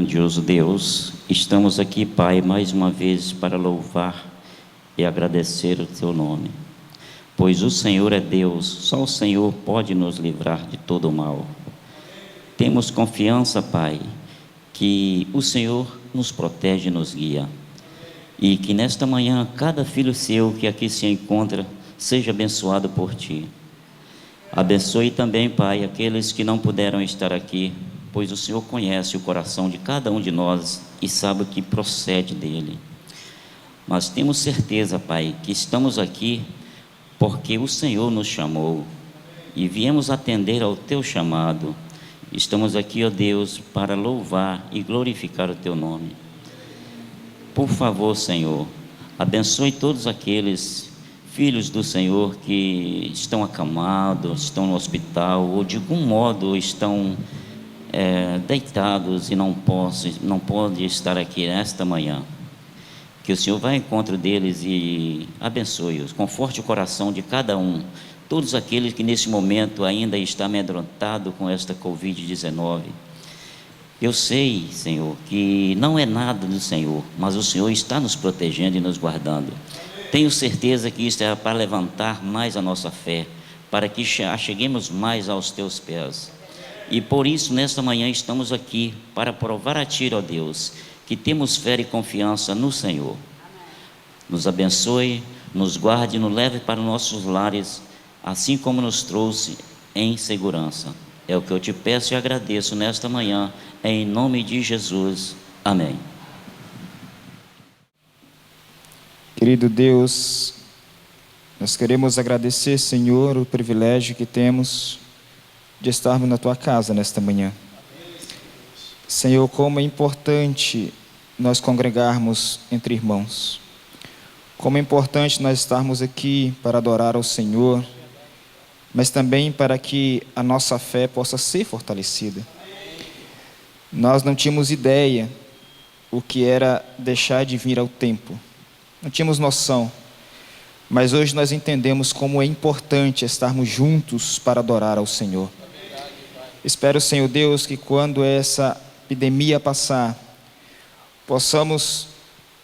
grandioso Deus, estamos aqui, Pai, mais uma vez para louvar e agradecer o Teu nome, pois o Senhor é Deus, só o Senhor pode nos livrar de todo o mal. Temos confiança, Pai, que o Senhor nos protege e nos guia, e que nesta manhã cada filho seu que aqui se encontra seja abençoado por Ti. Abençoe também, Pai, aqueles que não puderam estar aqui, pois o Senhor conhece o coração de cada um de nós e sabe o que procede dele. Mas temos certeza, Pai, que estamos aqui porque o Senhor nos chamou e viemos atender ao Teu chamado. Estamos aqui, ó Deus, para louvar e glorificar o Teu nome. Por favor, Senhor, abençoe todos aqueles filhos do Senhor que estão acamados, estão no hospital ou de algum modo estão deitados e não podem estar aqui nesta manhã. Que o Senhor vá ao encontro deles e abençoe-os, conforte o coração de cada um, todos aqueles que nesse momento ainda está amedrontado com esta Covid-19. Eu sei, Senhor, que não é nada do Senhor, mas o Senhor está nos protegendo e nos guardando. Tenho certeza que isso é para levantar mais a nossa fé, para que cheguemos mais aos Teus pés. E por isso, nesta manhã, estamos aqui para provar a Ti, ó Deus, que temos fé e confiança no Senhor. Nos abençoe, nos guarde e nos leve para nossos lares, assim como nos trouxe em segurança. É o que eu Te peço e agradeço nesta manhã, em nome de Jesus. Amém. Querido Deus, nós queremos agradecer, Senhor, o privilégio que temos de estarmos na Tua casa nesta manhã. Senhor, como é importante nós congregarmos entre irmãos. Como é importante nós estarmos aqui para adorar ao Senhor, mas também para que a nossa fé possa ser fortalecida. Nós não tínhamos ideia o que era deixar de vir ao templo. Não tínhamos noção. Mas hoje nós entendemos como é importante estarmos juntos para adorar ao Senhor. Espero, Senhor Deus, que quando essa epidemia passar, possamos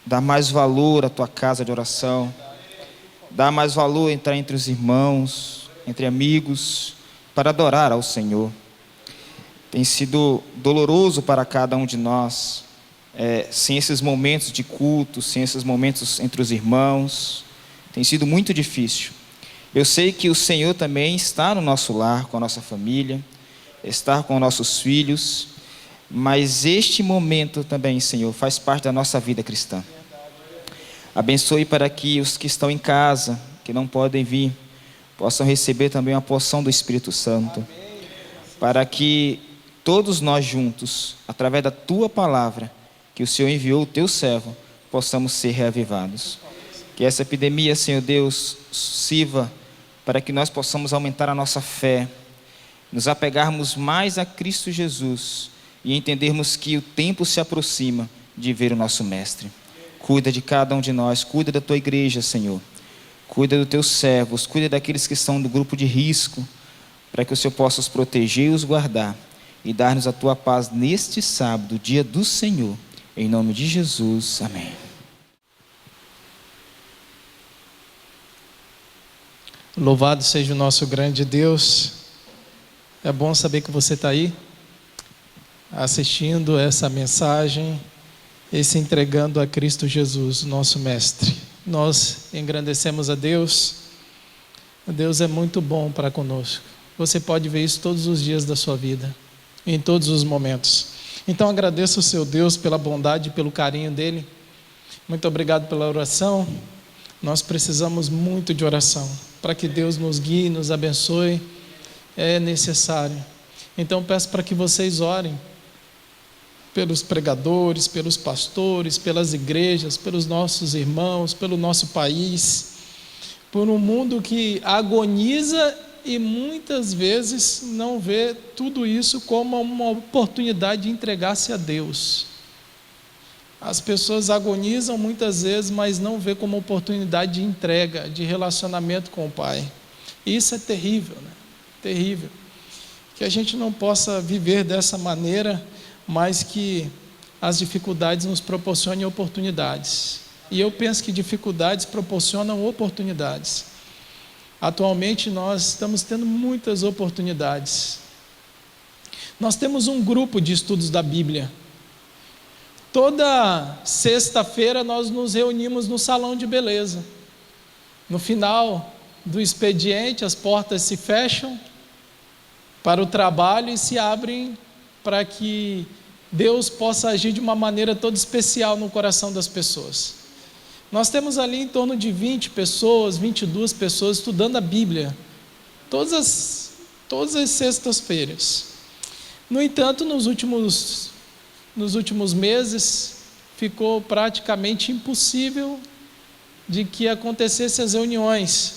dar mais valor à Tua casa de oração, dar mais valor a entrar entre os irmãos, entre amigos, para adorar ao Senhor. Tem sido doloroso para cada um de nós, sem esses momentos de culto, sem esses momentos entre os irmãos, tem sido muito difícil. Eu sei que o Senhor também está no nosso lar, com a nossa família, está com nossos filhos, mas este momento também, Senhor, faz parte da nossa vida cristã. Abençoe para que os que estão em casa, que não podem vir, possam receber também uma porção do Espírito Santo, para que todos nós juntos, através da Tua palavra, que o Senhor enviou o Teu servo, possamos ser reavivados. Que essa epidemia, Senhor Deus, sirva para que nós possamos aumentar a nossa fé, nos apegarmos mais a Cristo Jesus e entendermos que o tempo se aproxima de ver o nosso Mestre. Cuida de cada um de nós, cuida da Tua igreja, Senhor. Cuida dos Teus servos, cuida daqueles que estão do grupo de risco, para que o Senhor possa os proteger e os guardar e dar-nos a Tua paz neste sábado, dia do Senhor. Em nome de Jesus, amém. Louvado seja o nosso grande Deus. É bom saber que você está aí, assistindo essa mensagem e se entregando a Cristo Jesus, nosso Mestre. Nós engrandecemos a Deus. Deus é muito bom para conosco. Você pode ver isso todos os dias da sua vida, em todos os momentos. Então agradeço ao seu Deus pela bondade e pelo carinho dele. Muito obrigado pela oração. Nós precisamos muito de oração, para que Deus nos guie, nos abençoe, é necessário. Então peço para que vocês orem pelos pregadores, pelos pastores, pelas igrejas, pelos nossos irmãos, pelo nosso país, por um mundo que agoniza e muitas vezes não vê tudo isso como uma oportunidade de entregar-se a Deus. As pessoas agonizam muitas vezes, mas não vê como oportunidade de entrega, de relacionamento com o Pai. E isso é terrível, né? Terrível. Que a gente não possa viver dessa maneira, mas que as dificuldades nos proporcionem oportunidades. E eu penso que dificuldades proporcionam oportunidades. Atualmente nós estamos tendo muitas oportunidades. Nós temos um grupo de estudos da Bíblia. Toda sexta-feira nós nos reunimos no salão de beleza. No final do expediente, as portas se fecham para o trabalho e se abrem para que Deus possa agir de uma maneira toda especial no coração das pessoas. Nós temos ali em torno de 20 pessoas, 22 pessoas estudando a Bíblia, todas as sextas-feiras. No entanto, nos últimos meses, ficou praticamente impossível de que acontecessem as reuniões.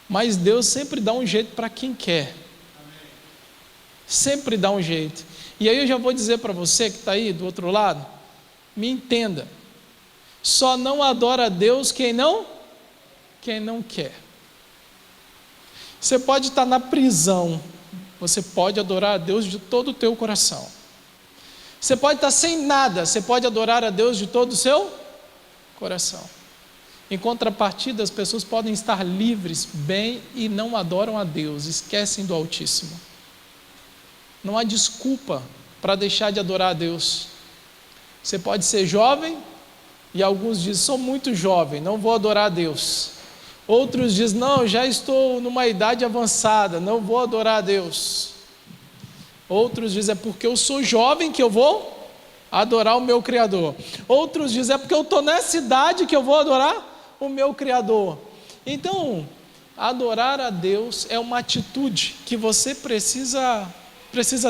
Mas Deus sempre dá um jeito para quem quer. Sempre dá um jeito. E aí eu já vou dizer para você que está aí do outro lado, me entenda. Só não adora a Deus quem não quer. Você pode estar na prisão, você pode adorar a Deus de todo o teu coração. Você pode estar sem nada, você pode adorar a Deus de todo o seu coração. Em contrapartida, as pessoas podem estar livres, bem, e não adoram a Deus, esquecem do Altíssimo. Não há desculpa para deixar de adorar a Deus. Você pode ser jovem, e alguns dizem, sou muito jovem, não vou adorar a Deus. Outros dizem, não, já estou numa idade avançada, não vou adorar a Deus. Outros dizem, é porque eu sou jovem que eu vou adorar o meu Criador. Outros dizem, é porque eu estou nessa idade que eu vou adorar o meu Criador. Então, adorar a Deus é uma atitude que você precisa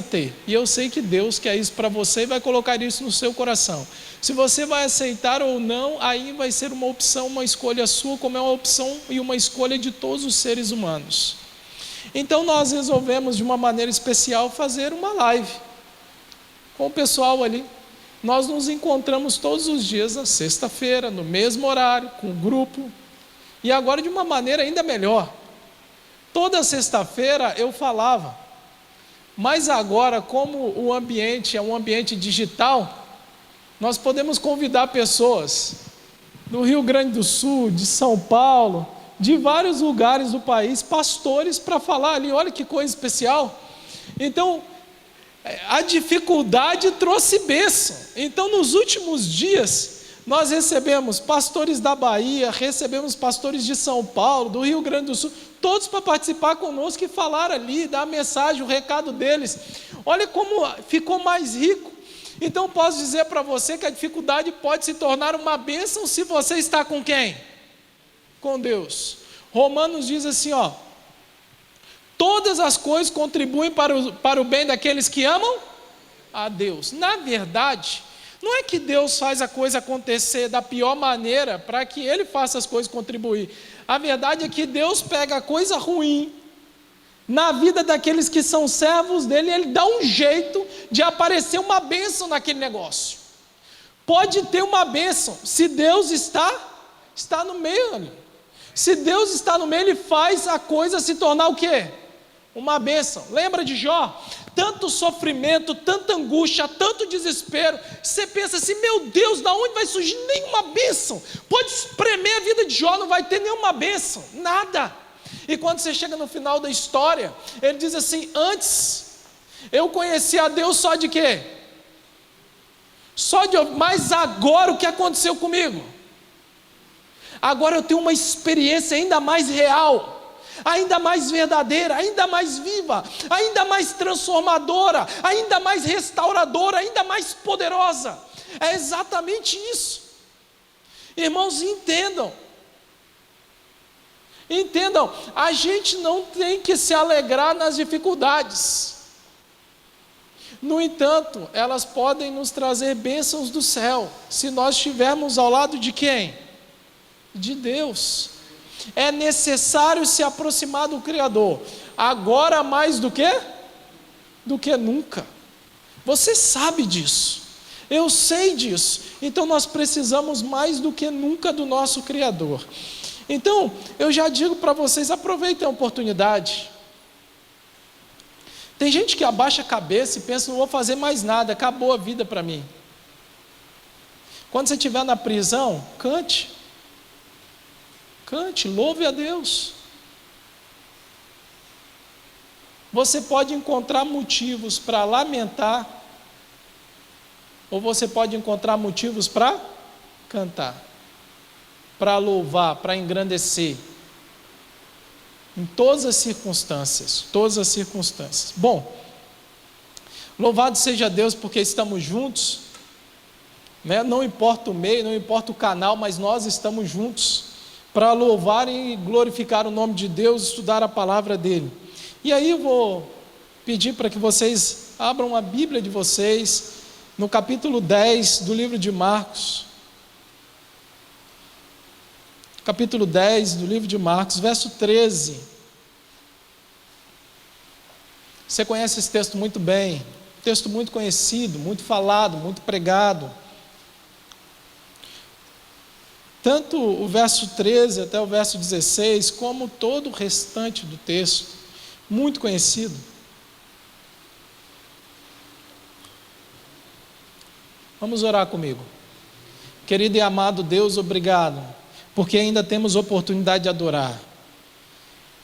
ter. E eu sei que Deus quer isso para você e vai colocar isso no seu coração. Se você vai aceitar ou não, aí vai ser uma opção, uma escolha sua, como é uma opção e uma escolha de todos os seres humanos. Então nós resolvemos de uma maneira especial fazer uma live com o pessoal ali. Nós nos encontramos todos os dias na sexta-feira, no mesmo horário, com o grupo. E agora de uma maneira ainda melhor. Toda sexta-feira eu falava, mas agora, como o ambiente é um ambiente digital, nós podemos convidar pessoas do Rio Grande do Sul, de São Paulo, de vários lugares do país, pastores, para falar ali. Olha que coisa especial. Então, a dificuldade trouxe bênção. Então, nos últimos dias, nós recebemos pastores da Bahia, recebemos pastores de São Paulo, do Rio Grande do Sul, todos para participar conosco e falar ali, dar a mensagem, o recado deles. Olha como ficou mais rico. Então posso dizer para você que a dificuldade pode se tornar uma bênção se você está com quem? Com Deus. Romanos diz assim, todas as coisas contribuem para o bem daqueles que amam a Deus. Na verdade, não é que Deus faz a coisa acontecer da pior maneira para que Ele faça as coisas contribuir. A verdade é que Deus pega a coisa ruim na vida daqueles que são servos dele, Ele dá um jeito de aparecer uma bênção naquele negócio. Pode ter uma bênção, se Deus está no meio. Se Deus está no meio, Ele faz a coisa se tornar o quê? Uma bênção. Lembra de Jó? Tanto sofrimento, tanta angústia, tanto desespero. Você pensa assim, meu Deus, da onde vai surgir nenhuma bênção? Pode espremer a vida de Jó, não vai ter nenhuma bênção, nada. E quando você chega no final da história, ele diz assim, antes eu conhecia a Deus só de quê? Mas agora o que aconteceu comigo? Agora eu tenho uma experiência ainda mais real, ainda mais verdadeira, ainda mais viva, ainda mais transformadora, ainda mais restauradora, ainda mais poderosa. É exatamente isso. Irmãos, entendam, a gente não tem que se alegrar nas dificuldades. No entanto, elas podem nos trazer bênçãos do céu, se nós estivermos ao lado de quem? De Deus. É necessário se aproximar do Criador, agora mais do que nunca. Você sabe disso, eu sei disso. Então nós precisamos mais do que nunca do nosso Criador. Então, eu já digo para vocês, aproveitem a oportunidade. Tem gente que abaixa a cabeça e pensa, não vou fazer mais nada, acabou a vida para mim. Quando você estiver na prisão, cante, louve a Deus. Você pode encontrar motivos para lamentar, ou você pode encontrar motivos para cantar, para louvar, para engrandecer. Em todas as circunstâncias, Bom, louvado seja Deus porque estamos juntos, né? Não importa o meio, não importa o canal, mas nós estamos juntos para louvar e glorificar o nome de Deus, estudar a palavra dele. E aí eu vou pedir para que vocês abram a Bíblia de vocês no capítulo 10 do livro de Marcos. Capítulo 10 do livro de Marcos, verso 13. Você conhece esse texto muito bem, texto muito conhecido, muito falado, muito pregado. Tanto o verso 13 até o verso 16, como todo o restante do texto, muito conhecido. Vamos orar comigo. Querido e amado Deus, obrigado, porque ainda temos oportunidade de adorar.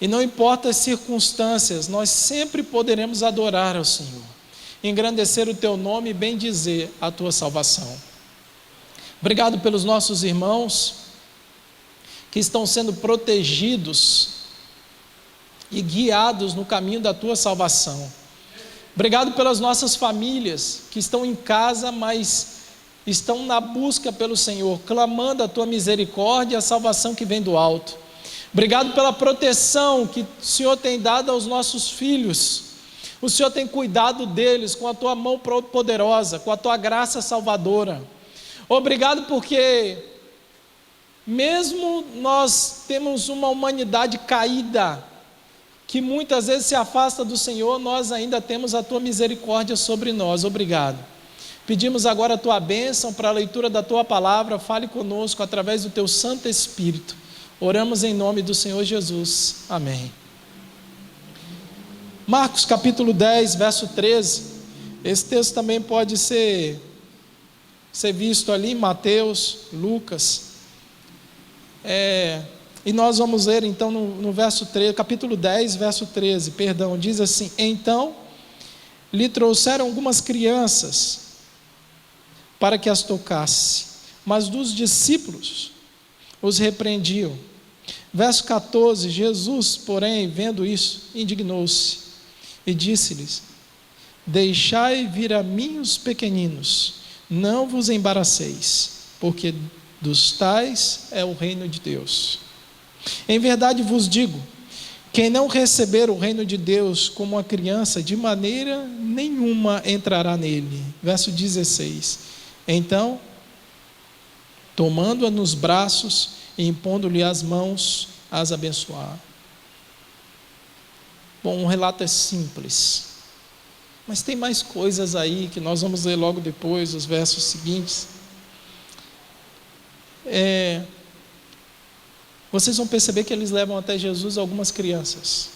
E não importa as circunstâncias, nós sempre poderemos adorar ao Senhor, engrandecer o Teu nome e bendizer a Tua salvação. Obrigado pelos nossos irmãos que estão sendo protegidos e guiados no caminho da Tua salvação. Obrigado pelas nossas famílias que estão em casa, mas estão na busca pelo Senhor, clamando a Tua misericórdia e a salvação que vem do alto. Obrigado pela proteção que o Senhor tem dado aos nossos filhos. O Senhor tem cuidado deles com a Tua mão poderosa, com a Tua graça salvadora. Obrigado porque, mesmo nós temos uma humanidade caída, que muitas vezes se afasta do Senhor, nós ainda temos a Tua misericórdia sobre nós. Obrigado. Pedimos agora a Tua bênção para a leitura da Tua palavra. Fale conosco através do Teu Santo Espírito. Oramos em nome do Senhor Jesus. Amém. Marcos capítulo 10, verso 13. Esse texto também pode ser visto ali em Mateus, Lucas. E nós vamos ler então no verso 13, capítulo 10, verso 13, diz assim: Então lhe trouxeram algumas crianças para que as tocasse, mas dos discípulos os repreendiam. Verso 14, Jesus, porém, vendo isso, indignou-se e disse-lhes: Deixai vir a mim os pequeninos, não vos embaraceis, porque dos tais é o reino de Deus. Em verdade vos digo, quem não receber o reino de Deus como uma criança, de maneira nenhuma entrará nele. Verso 16, então, tomando-a nos braços e impondo-lhe as mãos, as abençoar. Bom, o relato é simples, mas tem mais coisas aí que nós vamos ler logo depois, os versos seguintes. Vocês vão perceber que eles levam até Jesus algumas crianças.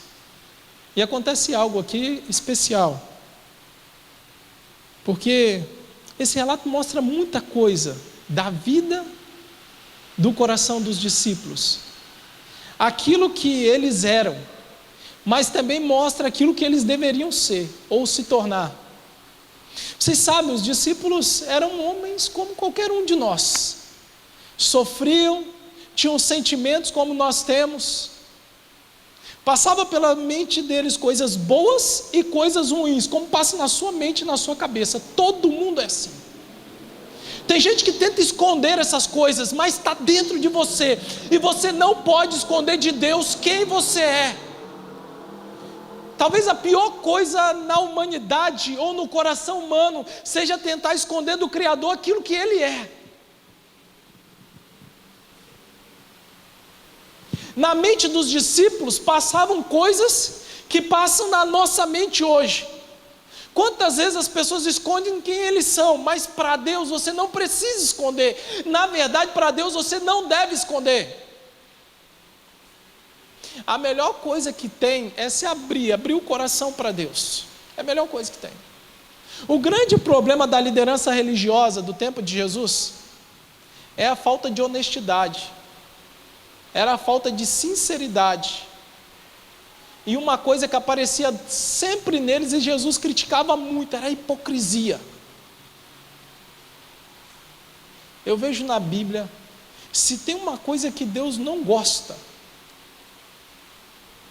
E acontece algo aqui especial, porque esse relato mostra muita coisa da vida, do coração dos discípulos, aquilo que eles eram, mas também mostra aquilo que eles deveriam ser ou se tornar. Vocês sabem, os discípulos eram homens como qualquer um de nós, sofriam, tinham sentimentos como nós temos, passava pela mente deles coisas boas e coisas ruins, como passa na sua mente e na sua cabeça. Todo mundo é assim. Tem gente que tenta esconder essas coisas, mas está dentro de você, e você não pode esconder de Deus quem você é. Talvez a pior coisa na humanidade ou no coração humano seja tentar esconder do Criador aquilo que Ele é. Na mente dos discípulos passavam coisas que passam na nossa mente hoje. Quantas vezes as pessoas escondem quem eles são, mas para Deus você não precisa esconder. Na verdade, para Deus você não deve esconder. A melhor coisa que tem é se abrir o coração para Deus. É a melhor coisa que tem. O grande problema da liderança religiosa do tempo de Jesus é a falta de honestidade, era a falta de sinceridade. E uma coisa que aparecia sempre neles e Jesus criticava muito, era a hipocrisia. Eu vejo na Bíblia, se tem uma coisa que Deus não gosta,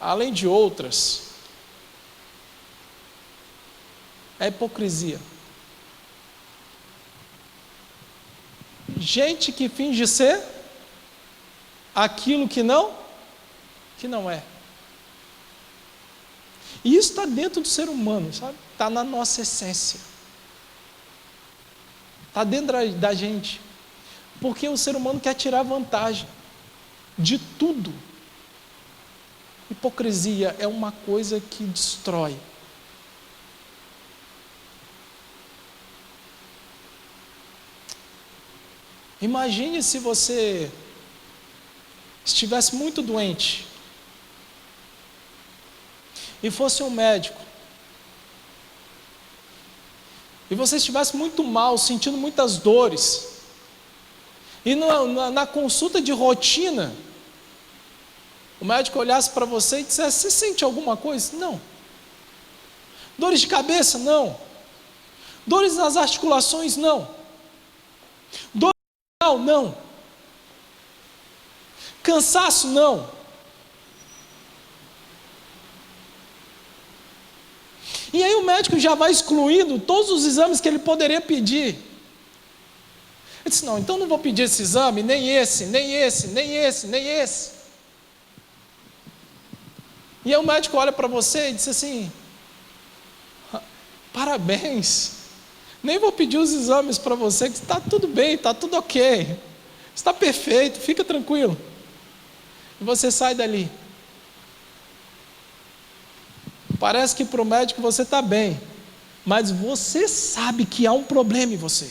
além de outras, é a hipocrisia. Gente que finge ser aquilo que não é. E isso está dentro do ser humano, sabe? Está na nossa essência. Está dentro da gente. Porque o ser humano quer tirar vantagem de tudo. Hipocrisia é uma coisa que destrói. Imagine se você estivesse muito doente e fosse um médico, e você estivesse muito mal, sentindo muitas dores, e na consulta de rotina, o médico olhasse para você e dissesse: você sente alguma coisa? Não. Dores de cabeça? Não. Dores nas articulações? Não. Dores no não. Cansaço? Não. E aí o médico já vai excluindo todos os exames que ele poderia pedir. Ele disse: não, então não vou pedir esse exame, nem esse, nem esse, nem esse, nem esse. E aí o médico olha para você e diz assim: parabéns, nem vou pedir os exames para você, que está tudo bem, está tudo ok, está perfeito, fica tranquilo. E você sai dali. Parece que para o médico você está bem, mas você sabe que há um problema em você.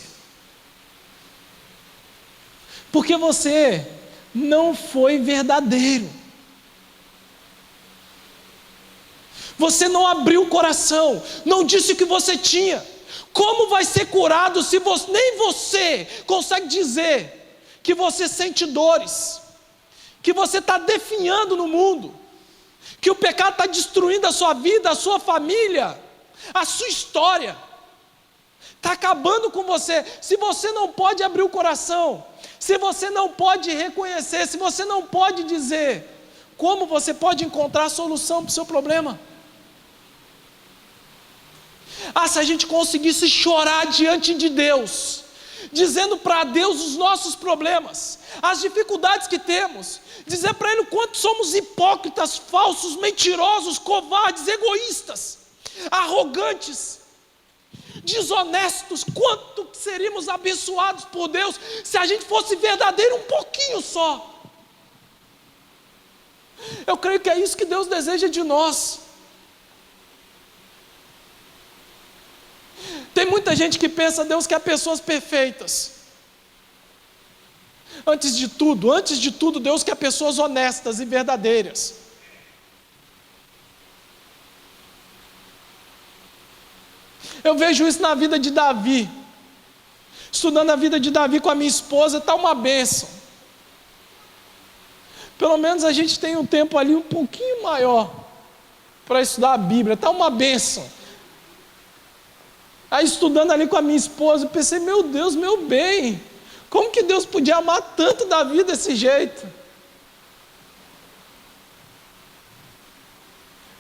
Porque você não foi verdadeiro. Você não abriu o coração, não disse o que você tinha. Como vai ser curado se nem você consegue dizer que você sente dores, que você está definhando no mundo, que o pecado está destruindo a sua vida, a sua família, a sua história, está acabando com você. Se você não pode abrir o coração, se você não pode reconhecer, se você não pode dizer, como você pode encontrar a solução para o seu problema? Se a gente conseguisse chorar diante de Deus, dizendo para Deus os nossos problemas, as dificuldades que temos, dizer para Ele o quanto somos hipócritas, falsos, mentirosos, covardes, egoístas, arrogantes, desonestos, quanto seríamos abençoados por Deus se a gente fosse verdadeiro um pouquinho só. Eu creio que é isso que Deus deseja de nós. Tem muita gente que pensa: Deus quer pessoas perfeitas. Antes de tudo, Deus quer pessoas honestas e verdadeiras. Eu vejo isso na vida de Davi. Estudando a vida de Davi com a minha esposa, está uma bênção. Pelo menos a gente tem um tempo ali um pouquinho maior para estudar a Bíblia, está uma bênção. Aí estudando ali com a minha esposa, eu pensei: meu Deus, meu bem, como que Deus podia amar tanto Davi desse jeito?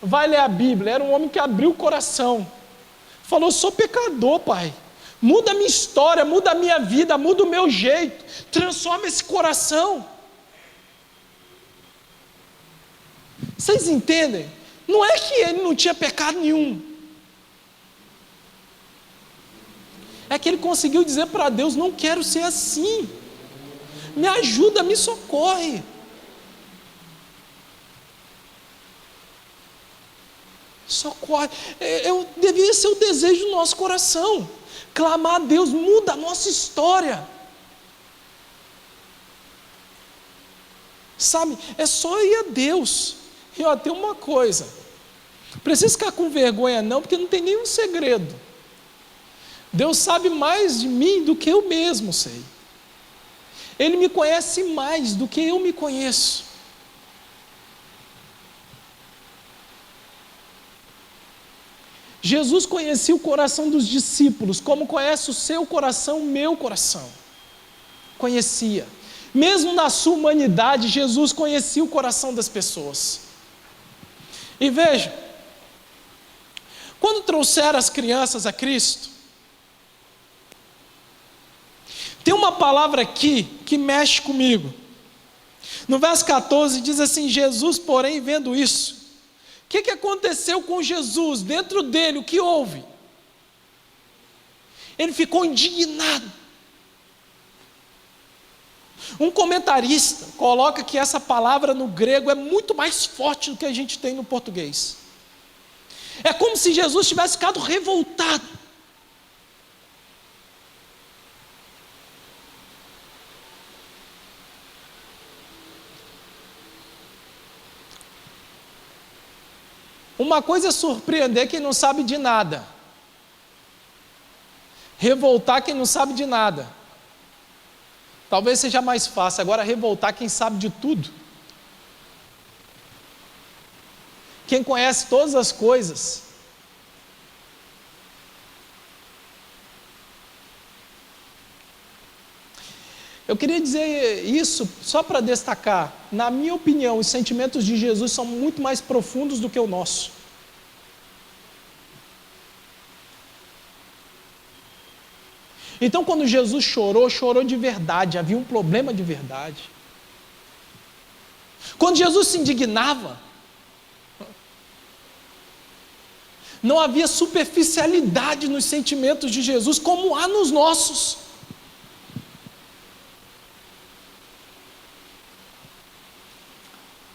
Vai ler a Bíblia, era um homem que abriu o coração, falou: sou pecador, pai, muda a minha história, muda a minha vida, muda o meu jeito, transforma esse coração. Vocês entendem? Não é que ele não tinha pecado nenhum, é que ele conseguiu dizer para Deus: não quero ser assim, me ajuda, me socorre. Socorre. Devia ser o desejo do nosso coração, clamar a Deus: muda a nossa história. Sabe, é só ir a Deus. E tem uma coisa: Precisa ficar com vergonha não, porque não tem nenhum segredo. Deus sabe mais de mim do que eu mesmo sei. Ele me conhece mais do que eu me conheço. Jesus conhecia o coração dos discípulos, como conhece o seu coração, o meu coração. Conhecia. Mesmo na sua humanidade, Jesus conhecia o coração das pessoas. E veja, quando trouxeram as crianças a Cristo, tem uma palavra aqui que mexe comigo. No verso 14 diz assim: Jesus, porém, vendo isso, o que aconteceu com Jesus? Dentro dele, o que houve? Ele ficou indignado. Um comentarista coloca que essa palavra no grego é muito mais forte do que a gente tem no português. É como se Jesus tivesse ficado revoltado. Uma coisa é surpreender quem não sabe de nada. Revoltar quem não sabe de nada. Talvez seja mais fácil. Agora revoltar quem sabe de tudo. Quem conhece todas as coisas. Eu queria dizer isso só para destacar. Na minha opinião, os sentimentos de Jesus são muito mais profundos do que o nosso. Então, quando Jesus chorou, chorou de verdade, havia um problema de verdade. Quando Jesus se indignava, não havia superficialidade nos sentimentos de Jesus, como há nos nossos.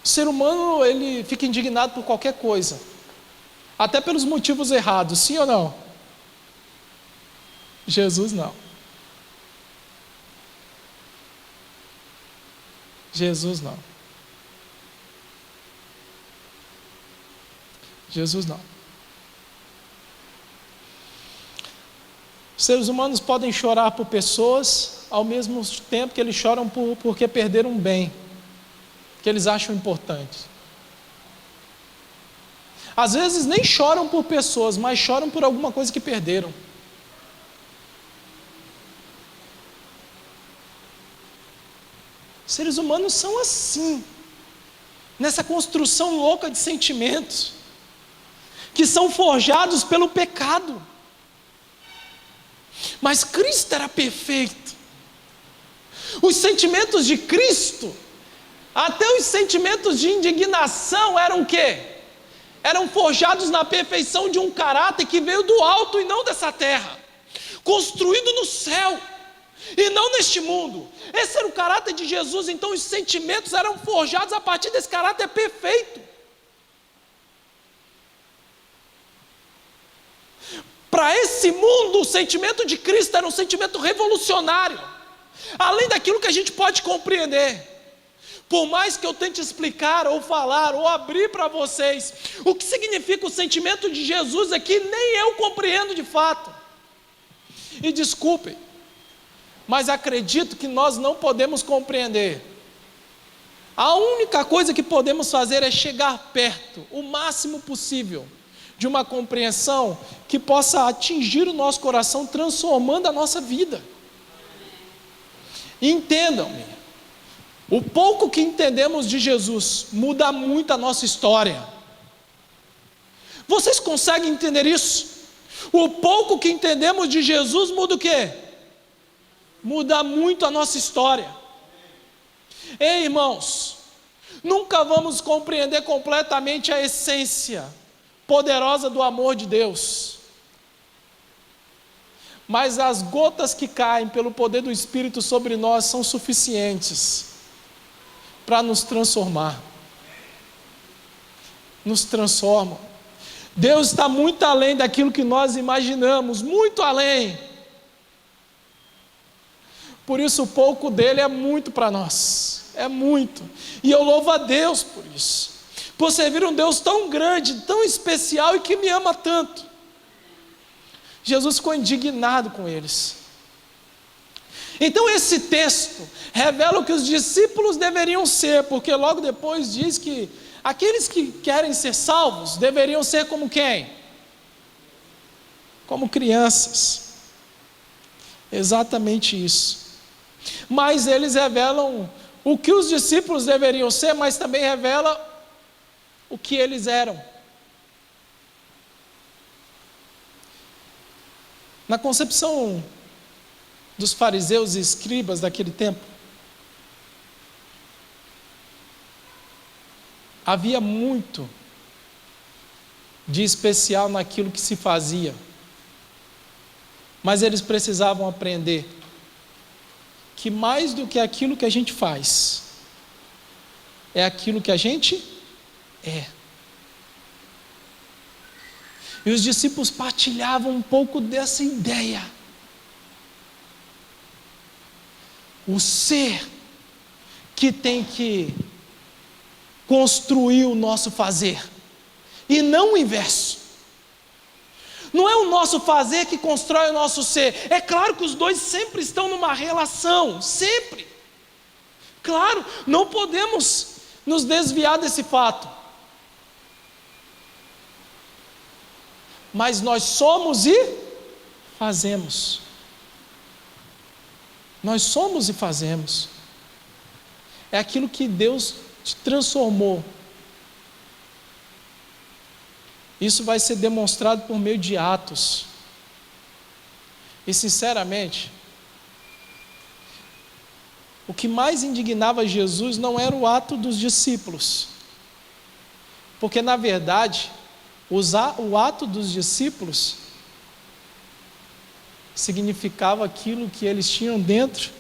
O ser humano, ele fica indignado por qualquer coisa, até pelos motivos errados, sim ou não? Jesus não. Jesus não. Jesus não. Os seres humanos podem chorar por pessoas, ao mesmo tempo que eles choram porque perderam um bem, que eles acham importante. Às vezes nem choram por pessoas, mas choram por alguma coisa que perderam. Seres humanos são assim, nessa construção louca de sentimentos, que são forjados pelo pecado. Mas Cristo era perfeito. Os sentimentos de Cristo, até os sentimentos de indignação, eram o quê? Eram forjados na perfeição de um caráter que veio do alto e não dessa terra, construído no céu e não neste mundo. Esse era o caráter de Jesus. Então os sentimentos eram forjados a partir desse caráter perfeito. Para esse mundo, o sentimento de Cristo era um sentimento revolucionário, além daquilo que a gente pode compreender. Por mais que eu tente explicar, ou falar, ou abrir para vocês o que significa o sentimento de Jesus aqui, nem eu compreendo de fato. E desculpem, mas acredito que nós não podemos compreender. A única coisa que podemos fazer é chegar perto, o máximo possível, de uma compreensão que possa atingir o nosso coração, transformando a nossa vida. Entendam-me, o pouco que entendemos de Jesus muda muito a nossa história. Vocês conseguem entender isso? O pouco que entendemos de Jesus muda o quê? Muda muito a nossa história. Ei, irmãos, nunca vamos compreender completamente a essência poderosa do amor de Deus, mas as gotas que caem pelo poder do Espírito sobre nós são suficientes para nos transformar. Nos transformam. Deus está muito além daquilo que nós imaginamos, muito além. Por isso o pouco dele é muito para nós, é muito, e eu louvo a Deus por isso, por servir um Deus tão grande, tão especial e que me ama tanto. Jesus ficou indignado com eles. Então esse texto revela o que os discípulos deveriam ser, porque logo depois diz que aqueles que querem ser salvos deveriam ser como quem? Como crianças. Exatamente isso. Mas eles revelam o que os discípulos deveriam ser, mas também revela o que eles eram. Na concepção dos fariseus e escribas daquele tempo, havia muito de especial naquilo que se fazia, mas eles precisavam aprender que mais do que aquilo que a gente faz, é aquilo que a gente é. E os discípulos partilhavam um pouco dessa ideia. O ser que tem que construir o nosso fazer, e não o inverso. Não é o nosso fazer que constrói o nosso ser. É claro que os dois sempre estão numa relação, sempre. Claro, não podemos nos desviar desse fato. Mas nós somos e fazemos. Nós somos e fazemos. É aquilo que Deus te transformou. Isso vai ser demonstrado por meio de atos. E sinceramente, o que mais indignava Jesus não era o ato dos discípulos. Porque na verdade, o ato dos discípulos significava aquilo que eles tinham dentro.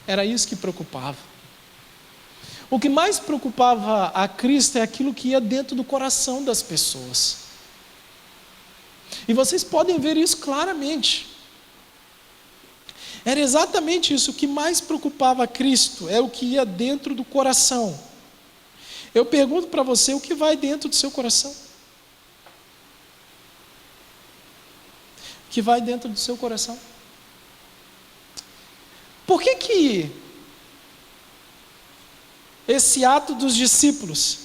Era isso que preocupava. O que mais preocupava a Cristo é aquilo que ia dentro do coração das pessoas. E vocês podem ver isso claramente. Era exatamente isso. O que mais preocupava a Cristo é o que ia dentro do coração. Eu pergunto para você, o que vai dentro do seu coração? O que vai dentro do seu coração? Por que esse ato dos discípulos,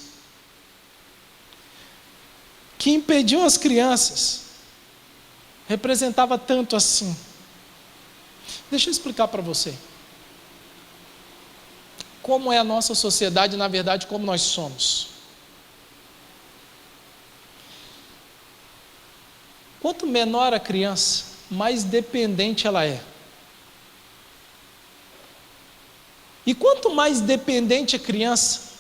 que impediam as crianças, representava tanto assim? Deixa eu explicar para você. Como é a nossa sociedade, na verdade, como nós somos. Quanto menor a criança, mais dependente ela é. E quanto mais dependente a criança,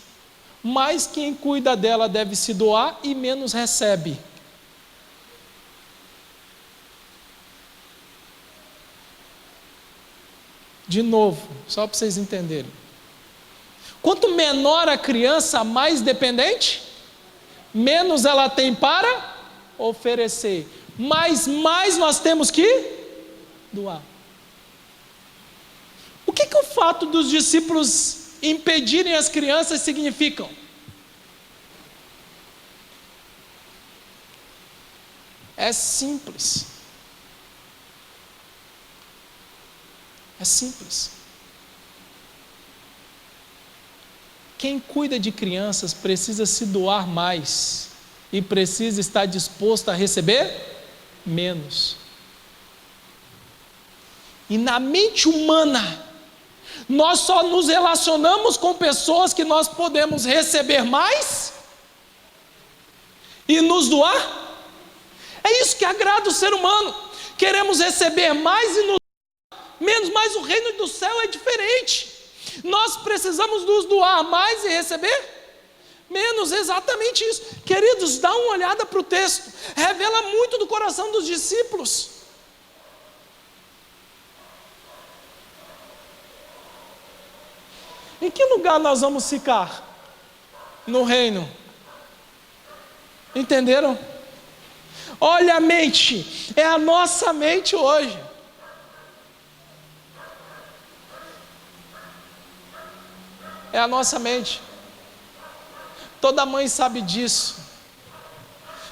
mais quem cuida dela deve se doar e menos recebe. De novo, só para vocês entenderem. Quanto menor a criança, mais dependente, menos ela tem para oferecer. Mas mais nós temos que doar. O que o fato dos discípulos impedirem as crianças significam? É simples. É simples. Quem cuida de crianças precisa se doar mais e precisa estar disposto a receber menos. E na mente humana, nós só nos relacionamos com pessoas que nós podemos receber mais e nos doar. É isso que agrada o ser humano. Queremos receber mais e nos doar menos, mas o reino do céu é diferente. Nós precisamos nos doar mais e receber menos, exatamente isso. Queridos, dá uma olhada para o texto, revela muito do coração dos discípulos. Em que lugar nós vamos ficar no reino? Entenderam? Olha a mente, é a nossa mente hoje. É a nossa mente. Toda mãe sabe disso.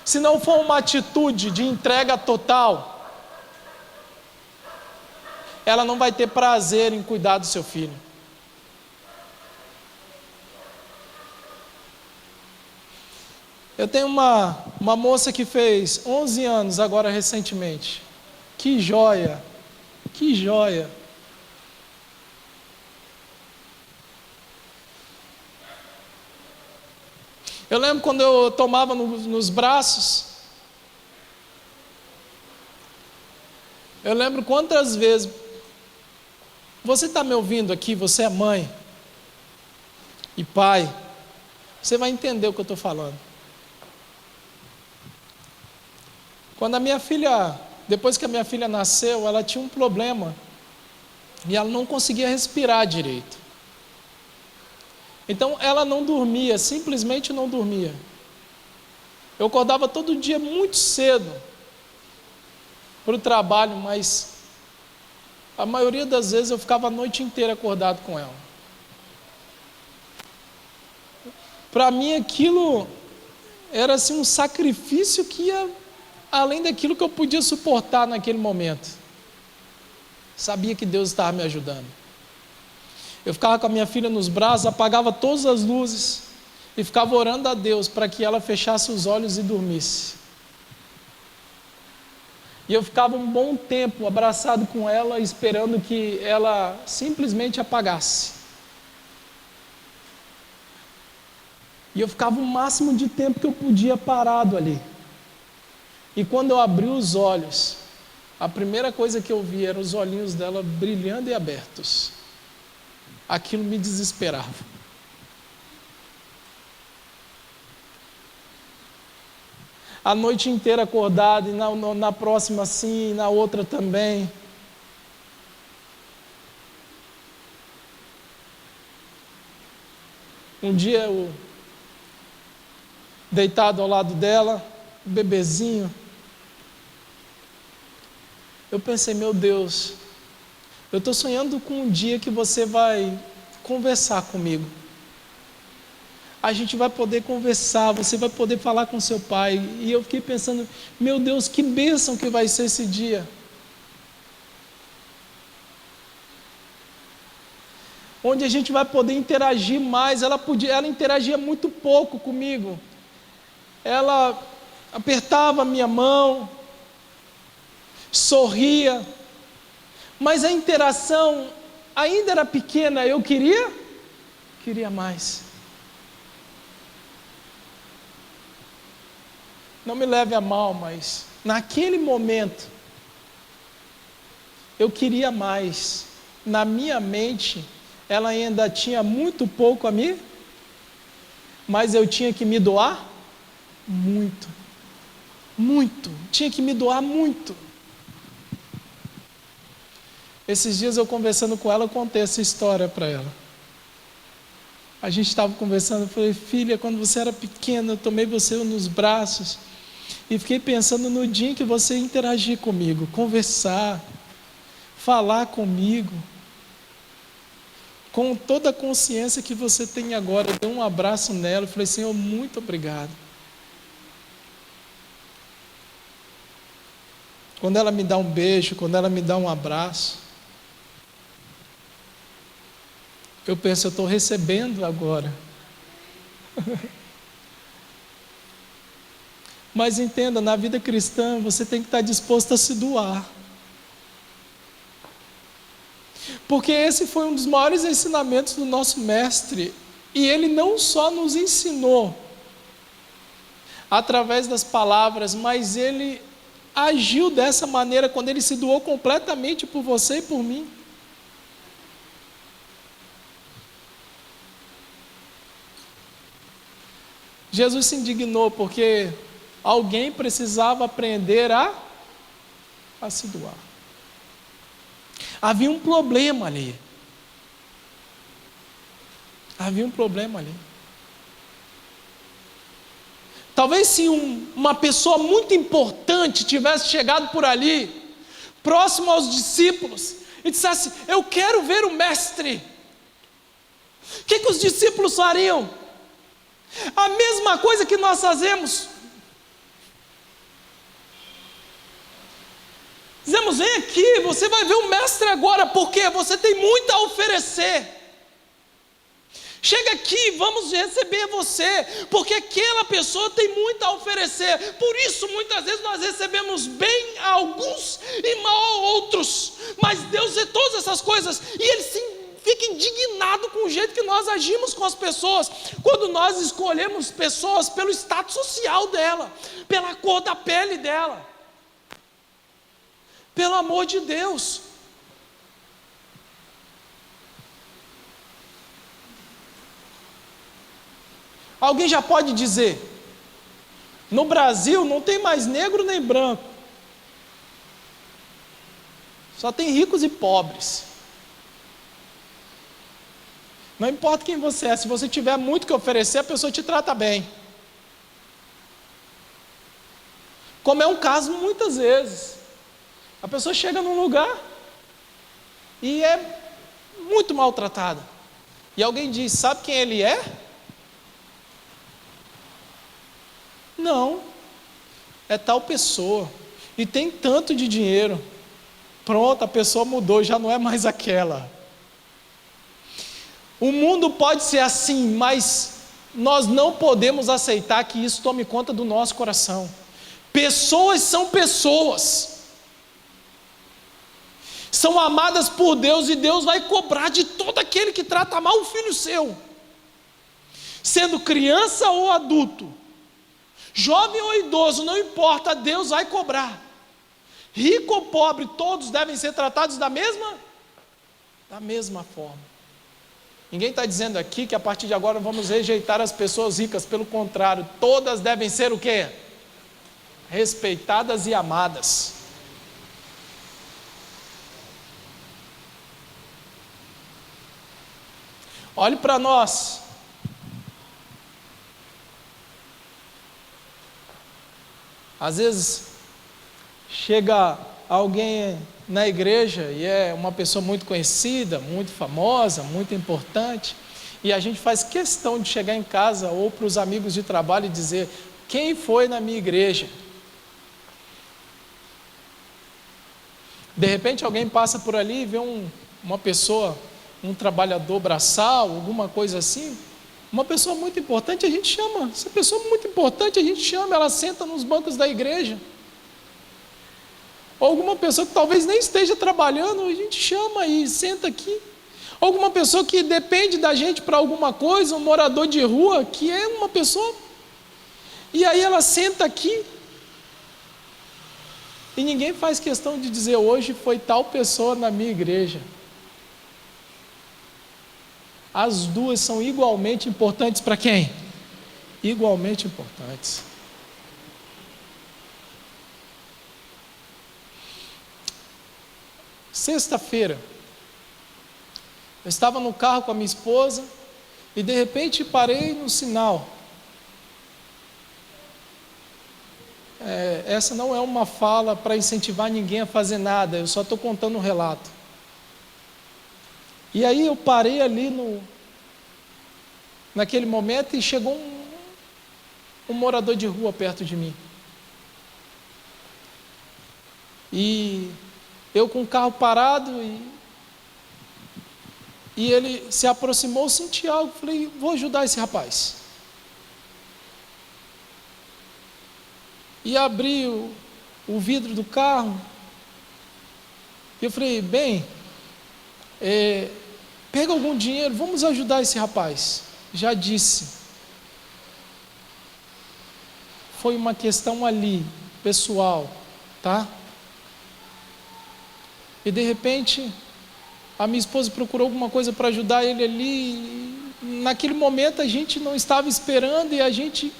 Se não for uma atitude de entrega total, ela não vai ter prazer em cuidar do seu filho. Eu tenho uma moça que fez 11 anos agora recentemente. Que joia! Que joia! Eu lembro quando eu tomava nos braços. Eu lembro quantas vezes. Você está me ouvindo aqui, você é mãe e pai, você vai entender o que eu estou falando. Quando a minha filha, depois que a minha filha nasceu, ela tinha um problema e ela não conseguia respirar direito. Então ela não dormia, simplesmente não dormia. Eu acordava todo dia muito cedo para o trabalho, mas a maioria das vezes eu ficava a noite inteira acordado com ela. Para mim aquilo era assim um sacrifício que ia além daquilo que eu podia suportar naquele momento. Sabia que Deus estava me ajudando. Eu ficava com a minha filha nos braços, apagava todas as luzes e ficava orando a Deus para que ela fechasse os olhos e dormisse. E eu ficava um bom tempo abraçado com ela, esperando que ela simplesmente apagasse. E eu ficava o máximo de tempo que eu podia parado ali. E quando eu abri os olhos, a primeira coisa que eu vi eram os olhinhos dela brilhando e abertos. Aquilo me desesperava. A noite inteira acordado, e na próxima sim, e na outra também. Um dia eu, deitado ao lado dela, o bebezinho, eu pensei, meu Deus, eu estou sonhando com um dia que você vai conversar comigo. A gente vai poder conversar, você vai poder falar com seu pai. E eu fiquei pensando, meu Deus, que bênção que vai ser esse dia. Onde a gente vai poder interagir mais. Ela interagia muito pouco comigo. Ela apertava a minha mão, sorria, mas a interação ainda era pequena. Eu queria mais. Não me leve a mal, mas naquele momento eu queria mais. Na minha mente, ela ainda tinha muito pouco a mim, mas eu tinha que me doar muito. Muito. Tinha que me doar muito. Esses dias eu conversando com ela, eu contei essa história para ela. A gente estava conversando, eu falei, filha, quando você era pequena, eu tomei você nos braços e fiquei pensando no dia em que você interagir comigo, conversar, falar comigo, com toda a consciência que você tem agora. Eu dei um abraço nela, eu falei, Senhor, muito obrigado. Quando ela me dá um beijo, quando ela me dá um abraço, eu penso, eu estou recebendo agora. Mas entenda, na vida cristã, você tem que estar disposto a se doar. Porque esse foi um dos maiores ensinamentos do nosso mestre. E ele não só nos ensinou através das palavras, mas ele agiu dessa maneira quando ele se doou completamente por você e por mim. Jesus se indignou porque alguém precisava aprender a se doar. Havia um problema ali. Havia um problema ali. Talvez se uma pessoa muito importante tivesse chegado por ali, próximo aos discípulos, e dissesse, eu quero ver o mestre. O que os discípulos fariam? A mesma coisa que nós fazemos. Dizemos: vem aqui, você vai ver o mestre agora, porque você tem muito a oferecer. Chega aqui, vamos receber você, porque aquela pessoa tem muito a oferecer. Por isso, muitas vezes nós recebemos bem a alguns e mal a outros. Mas Deus vê todas essas coisas e Ele fica indignado com o jeito que nós agimos com as pessoas. Quando nós escolhemos pessoas pelo status social dela, pela cor da pele dela. Pelo amor de Deus. Alguém já pode dizer: no Brasil não tem mais negro nem branco, só tem ricos e pobres. Não importa quem você é, se você tiver muito que oferecer, a pessoa te trata bem. Como é um caso muitas vezes. A pessoa chega num lugar e é muito maltratada. E alguém diz: sabe quem ele é? Não, é tal pessoa, e tem tanto de dinheiro. Pronto, a pessoa mudou, já não é mais aquela. O mundo pode ser assim, mas nós não podemos aceitar que isso tome conta do nosso coração. Pessoas são pessoas, são amadas por Deus, e Deus vai cobrar de todo aquele que trata mal o filho seu, sendo criança ou adulto, jovem ou idoso, não importa, Deus vai cobrar. Rico ou pobre, todos devem ser tratados da mesma forma. Ninguém está dizendo aqui que a partir de agora vamos rejeitar as pessoas ricas, pelo contrário, todas devem ser o quê? Respeitadas e amadas. Olhe para nós. Às vezes chega alguém na igreja e é uma pessoa muito conhecida, muito famosa, muito importante, e a gente faz questão de chegar em casa ou para os amigos de trabalho e dizer: quem foi na minha igreja? De repente alguém passa por ali e vê uma pessoa, um trabalhador braçal, alguma coisa assim, uma pessoa muito importante, a gente chama. Essa pessoa muito importante, a gente chama, ela senta nos bancos da igreja. Ou alguma pessoa que talvez nem esteja trabalhando, a gente chama e senta aqui. Alguma pessoa que depende da gente para alguma coisa, um morador de rua, que é uma pessoa, e aí ela senta aqui. E ninguém faz questão de dizer: hoje foi tal pessoa na minha igreja. As duas são igualmente importantes para quem? Igualmente importantes. Sexta-feira, eu estava no carro com a minha esposa e de repente parei no sinal. Essa não é uma fala para incentivar ninguém a fazer nada, eu só estou contando um relato. E aí eu parei ali naquele momento e chegou um morador de rua perto de mim. E eu com o carro parado e ele se aproximou, senti algo, falei: vou ajudar esse rapaz. E abri o vidro do carro e eu falei: bem, pega algum dinheiro, vamos ajudar esse rapaz. Já disse, foi uma questão ali, pessoal, tá? E de repente, a minha esposa procurou alguma coisa para ajudar ele ali, e naquele momento a gente não estava esperando e a gente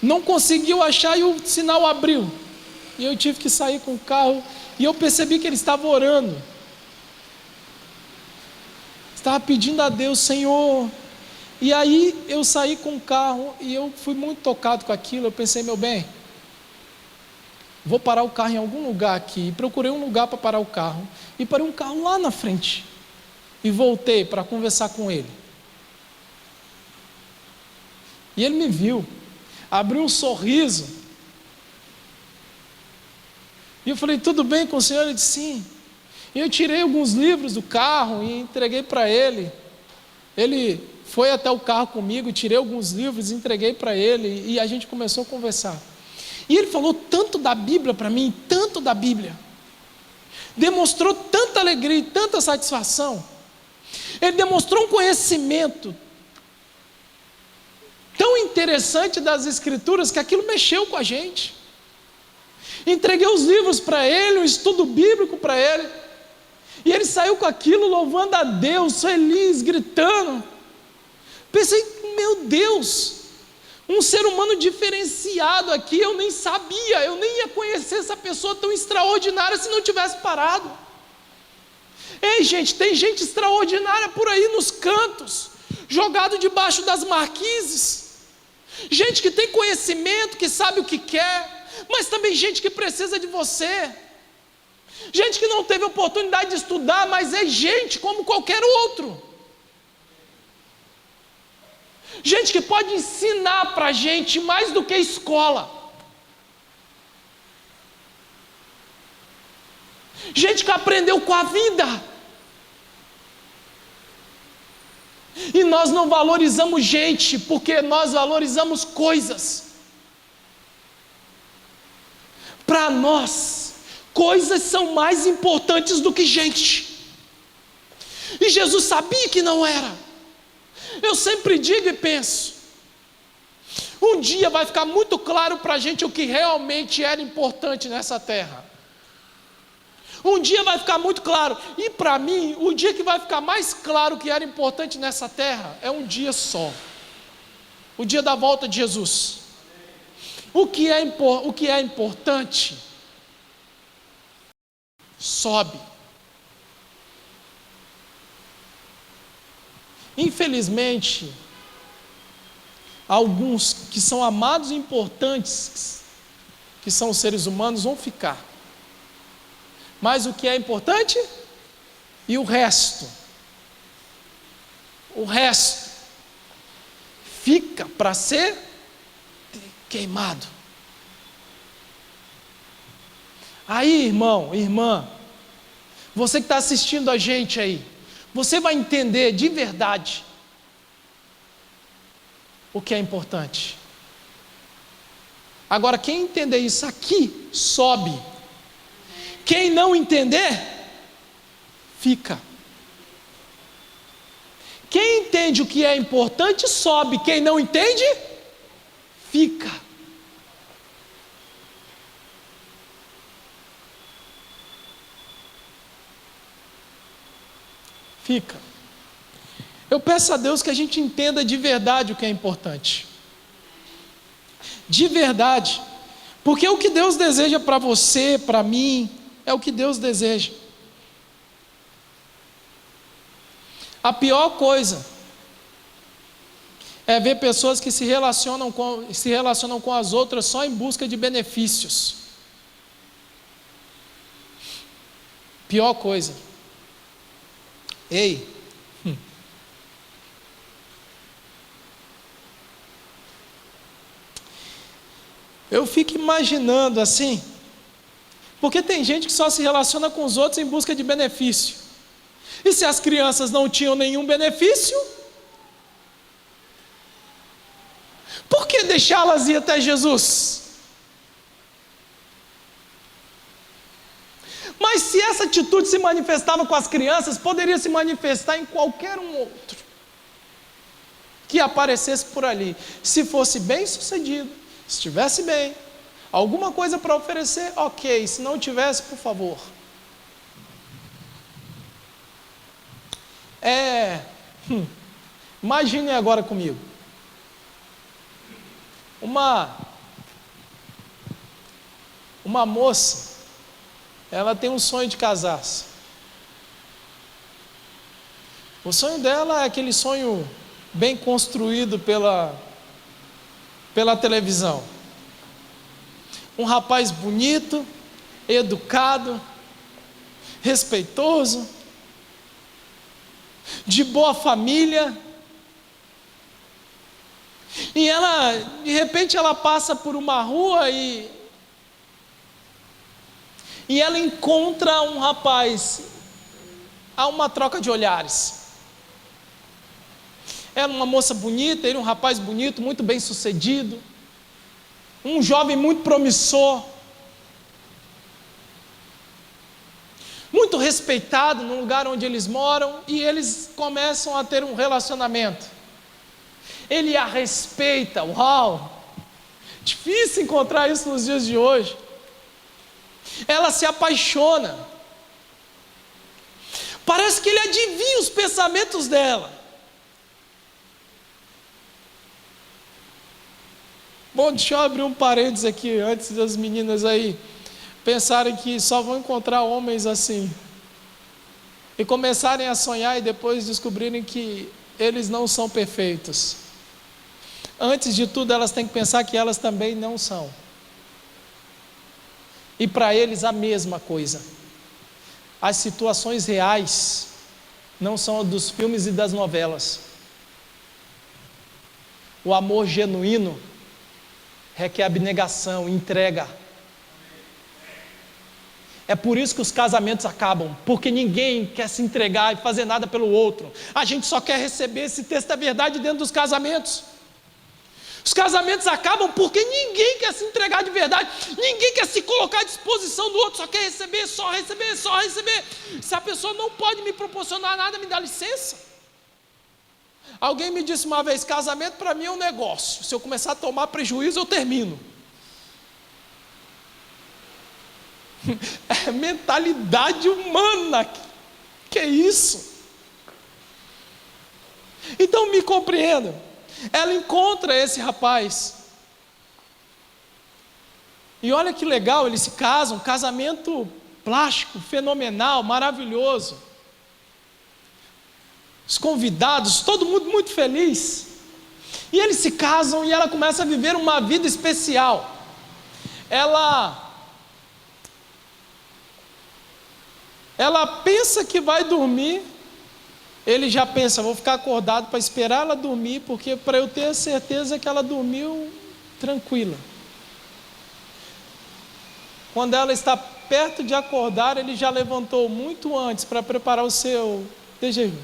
não conseguiu achar e o sinal abriu. E eu tive que sair com o carro e eu percebi que ele estava orando. Estava pedindo a Deus: Senhor. E aí eu saí com o carro e eu fui muito tocado com aquilo. Eu pensei: meu bem, vou parar o carro em algum lugar aqui. E procurei um lugar para parar o carro. E parei um carro lá na frente. E voltei para conversar com ele. E ele me viu, abriu um sorriso. E eu falei, tudo bem com o senhor? Ele disse, sim. E eu tirei alguns livros do carro e entreguei para ele. Ele foi até o carro comigo, tirei alguns livros, entreguei para ele e a gente começou a conversar. E ele falou tanto da Bíblia para mim, tanto da Bíblia. Demonstrou tanta alegria e tanta satisfação. Ele demonstrou um conhecimento tão interessante das Escrituras que aquilo mexeu com a gente. Entreguei os livros para ele, um estudo bíblico para ele. E ele saiu com aquilo louvando a Deus, feliz, gritando. Pensei, meu Deus, um ser humano diferenciado aqui, eu nem sabia, eu nem ia conhecer essa pessoa tão extraordinária se não tivesse parado. Ei, gente, tem gente extraordinária por aí nos cantos, jogado debaixo das marquises. Gente que tem conhecimento, que sabe o que quer, mas também gente que precisa de você. Gente que não teve oportunidade de estudar, mas é gente como qualquer outro. Gente que pode ensinar para a gente mais do que escola. Gente que aprendeu com a vida. E nós não valorizamos gente, porque nós valorizamos coisas. Para nós, coisas são mais importantes do que gente. E Jesus sabia que não era. Eu sempre digo e penso, um dia vai ficar muito claro para a gente o que realmente era importante nessa terra. Um dia vai ficar muito claro. E para mim, o dia que vai ficar mais claro o que era importante nessa terra é um dia só. O dia da volta de Jesus. O que é importante sobe. Infelizmente, alguns que são amados e importantes, que são os seres humanos, vão ficar. Mas o que é importante? E o resto? O resto fica para ser queimado. Aí, irmão, irmã, você que está assistindo a gente aí, você vai entender de verdade o que é importante. Agora, quem entender isso aqui, sobe. Quem não entender, fica. Quem entende o que é importante, sobe. Quem não entende, fica. Fica. Eu peço a Deus que a gente entenda de verdade o que é importante. De verdade. Porque o que Deus deseja para você, para mim, é o que Deus deseja. A pior coisa é ver pessoas que se relacionam com as outras só em busca de benefícios. Pior coisa. Ei, eu fico imaginando assim, porque tem gente que só se relaciona com os outros em busca de benefício. E se as crianças não tinham nenhum benefício, por que deixá-las ir até Jesus? Mas se essa atitude se manifestava com as crianças, poderia se manifestar em qualquer um outro que aparecesse por ali. Se fosse bem sucedido, se estivesse bem, alguma coisa para oferecer, ok. Se não tivesse, por favor. Imagine agora comigo. Uma moça, ela tem um sonho de casar-se. O sonho dela é aquele sonho bem construído pela televisão. Um rapaz bonito, educado, respeitoso, de boa família. E ela, de repente, ela passa por uma rua e ela encontra um rapaz. Há uma troca de olhares. Era uma moça bonita, ele um rapaz bonito, muito bem sucedido, um jovem muito promissor, muito respeitado no lugar onde eles moram, e eles começam a ter um relacionamento. Ele a respeita. Uau! Difícil encontrar isso nos dias de hoje. Ela se apaixona. Parece que ele adivinha os pensamentos dela. Bom, deixa eu abrir um parênteses aqui, antes das meninas aí pensarem que só vão encontrar homens assim, e começarem a sonhar e depois descobrirem que eles não são perfeitos. Antes de tudo, elas têm que pensar que elas também não são. E para eles a mesma coisa. As situações reais não são as dos filmes e das novelas. O amor genuíno requer abnegação, entrega. É por isso que os casamentos acabam, porque ninguém quer se entregar e fazer nada pelo outro. A gente só quer receber esse texto da verdade dentro dos casamentos. Os casamentos acabam porque ninguém quer se entregar de verdade, ninguém quer se colocar à disposição do outro, só quer receber, só receber, só receber. Se a pessoa não pode me proporcionar nada, me dá licença. Alguém me disse uma vez: casamento para mim é um negócio, se eu começar a tomar prejuízo eu termino. É mentalidade humana, que é isso? Então me compreenda. Ela encontra esse rapaz, e olha que legal, eles se casam, um casamento plástico, fenomenal, maravilhoso. Os convidados, todo mundo muito feliz. E eles se casam e ela começa a viver uma vida especial. Ela pensa que vai dormir. Ele já pensa: vou ficar acordado para esperar ela dormir, porque para eu ter a certeza que ela dormiu tranquila. Quando ela está perto de acordar, ele já levantou muito antes para preparar o seu DGV.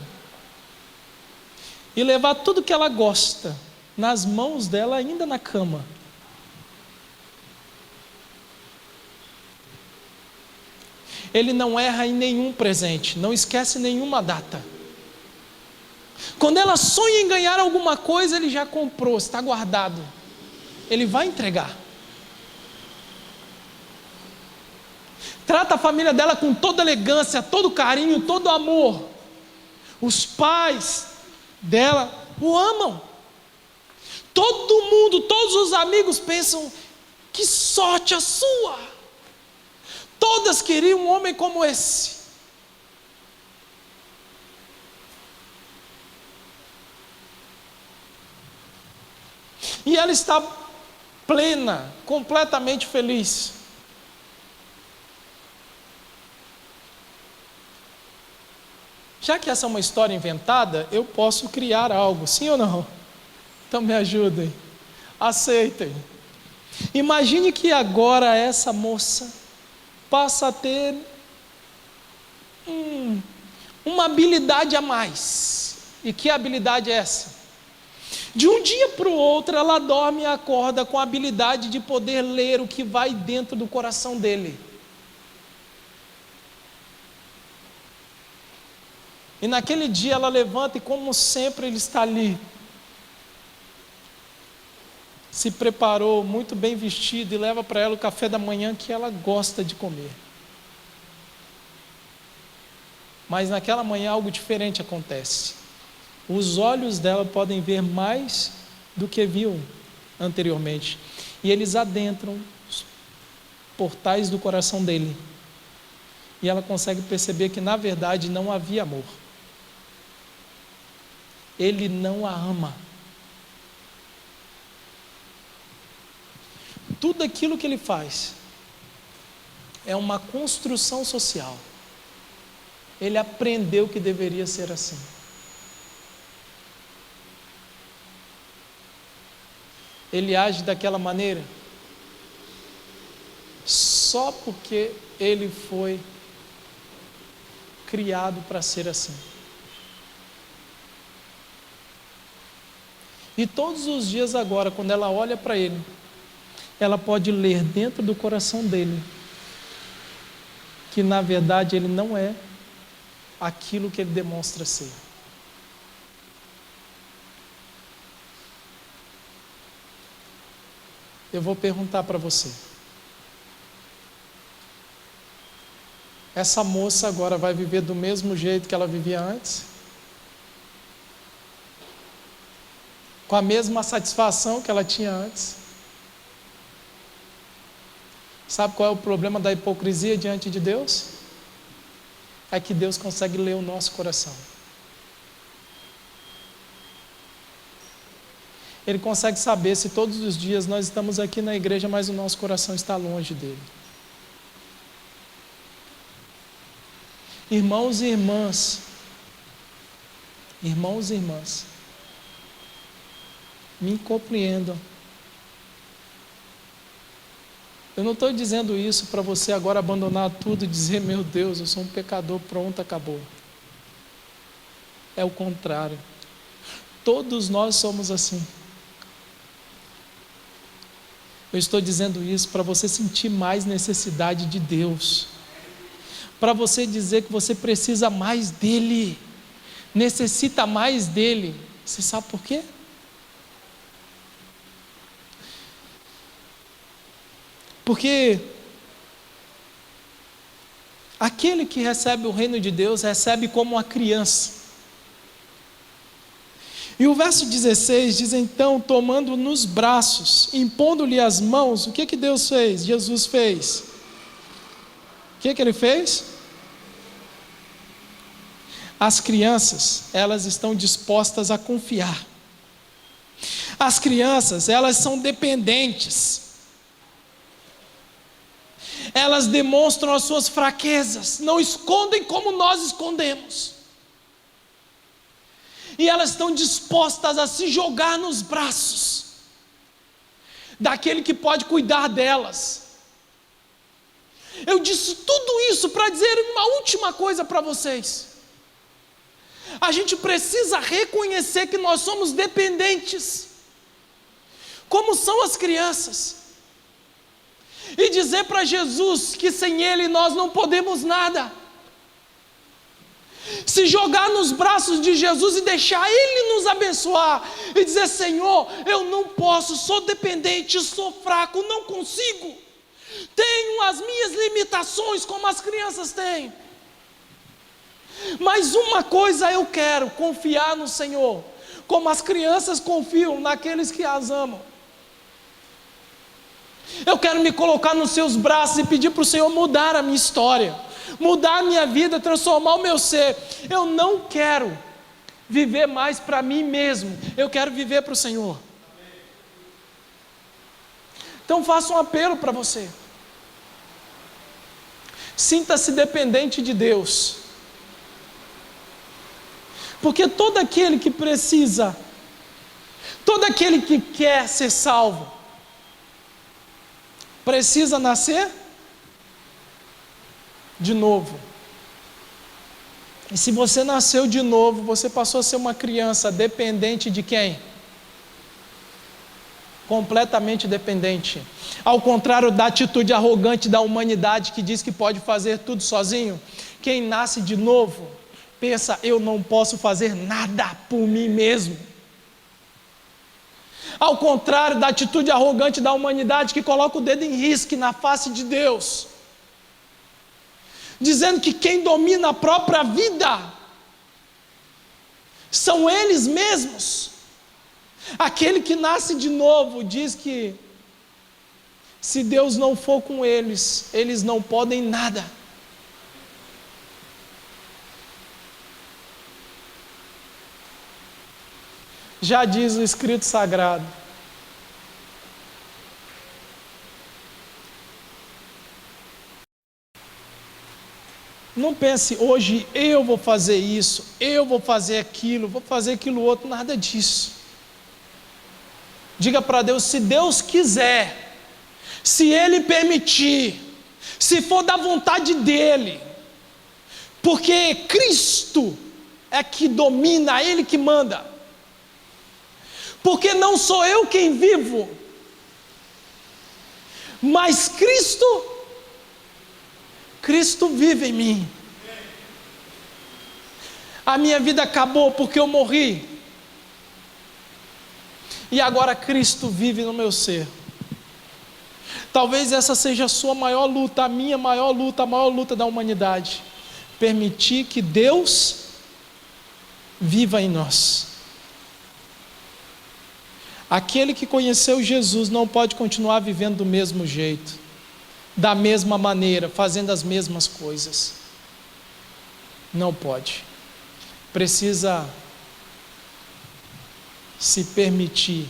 E levar tudo que ela gosta nas mãos dela, ainda na cama. Ele não erra em nenhum presente, não esquece nenhuma data. Quando ela sonha em ganhar alguma coisa, ele já comprou, está guardado. Ele vai entregar. Trata a família dela com toda elegância, todo carinho, todo amor. Os pais dela o amam. Todo mundo, todos os amigos pensam: que sorte a sua. Todas queriam um homem como esse. E ela está plena, completamente feliz. Já que essa é uma história inventada, eu posso criar algo, sim ou não? Então me ajudem, aceitem. Imagine que agora essa moça passa a ter uma habilidade a mais. E que habilidade é essa? De um dia para o outro, ela dorme e acorda com a habilidade de poder ler o que vai dentro do coração dele. E naquele dia ela levanta e, como sempre, ele está ali. Se preparou, muito bem vestido, e leva para ela o café da manhã que ela gosta de comer. Mas naquela manhã algo diferente acontece. Os olhos dela podem ver mais do que viam anteriormente. E eles adentram os portais do coração dele. E ela consegue perceber que, na verdade, não havia amor. Ele não a ama. Tudo aquilo que ele faz é uma construção social. Ele aprendeu que deveria ser assim. ele age daquela maneira só porque ele foi criado para ser assim. E todos os dias agora, quando ela olha para ele, ela pode ler dentro do coração dele que na verdade ele não é aquilo que ele demonstra ser. Eu vou perguntar para você. Essa moça agora vai viver do mesmo jeito que ela vivia antes? Com a mesma satisfação que ela tinha antes? Sabe qual é o problema da hipocrisia diante de Deus? É que Deus consegue ler o nosso coração. Ele consegue saber se todos os dias nós estamos aqui na igreja, mas o nosso coração está longe dele. Irmãos e irmãs, me compreendam. Eu não estou dizendo isso para você agora abandonar tudo e dizer, meu Deus, eu sou um pecador, pronto, acabou. É o contrário. Todos nós somos assim. Eu estou dizendo isso para você sentir mais necessidade de Deus. Para você dizer que você precisa mais dEle. Necessita mais dEle. Você sabe por quê? Porque aquele que recebe o reino de Deus, recebe como uma criança. E o verso 16 diz, então, tomando nos braços, impondo-lhe as mãos, o que Deus fez? Jesus fez. O que ele fez? As crianças, elas estão dispostas a confiar. As crianças, elas são dependentes. Elas demonstram as suas fraquezas, não escondem como nós escondemos. E elas estão dispostas a se jogar nos braços daquele que pode cuidar delas. Eu disse tudo isso para dizer uma última coisa para vocês. A gente precisa reconhecer que nós somos dependentes, como são as crianças, e dizer para Jesus que sem Ele nós não podemos nada. Se jogar nos braços de Jesus e deixar Ele nos abençoar, e dizer, Senhor, eu não posso, sou dependente, sou fraco, não consigo, tenho as minhas limitações como as crianças têm, mas uma coisa eu quero, confiar no Senhor, como as crianças confiam naqueles que as amam. Eu quero me colocar nos seus braços e pedir para o Senhor mudar a minha história, mudar a minha vida, transformar o meu ser. Eu não quero viver mais para mim mesmo, eu quero viver para o Senhor. Então faço um apelo para você. Sinta-se dependente de Deus. Porque todo aquele que precisa, todo aquele que quer ser salvo, precisa nascer de novo. E se você nasceu de novo, você passou a ser uma criança dependente de quem? Completamente dependente. Ao contrário da atitude arrogante da humanidade que diz que pode fazer tudo sozinho, quem nasce de novo pensa, eu não posso fazer nada por mim mesmo. Ao contrário da atitude arrogante da humanidade que coloca o dedo em risco na face de Deus, dizendo que quem domina a própria vida são eles mesmos. Aquele que nasce de novo diz que se Deus não for com eles, eles não podem nada. Já diz o Escrito Sagrado, não pense, hoje eu vou fazer isso, eu vou fazer aquilo outro, nada disso. Diga para Deus: se Deus quiser, se Ele permitir, se for da vontade dEle, porque Cristo é que domina, Ele que manda, porque não sou eu quem vivo, mas Cristo vive em mim. A minha vida acabou porque eu morri, e agora Cristo vive no meu ser. Talvez essa seja a sua maior luta, a minha maior luta, a maior luta da humanidade. Permitir que Deus viva em nós. Aquele que conheceu Jesus não pode continuar vivendo do mesmo jeito, da mesma maneira, fazendo as mesmas coisas. Não pode. Precisa se permitir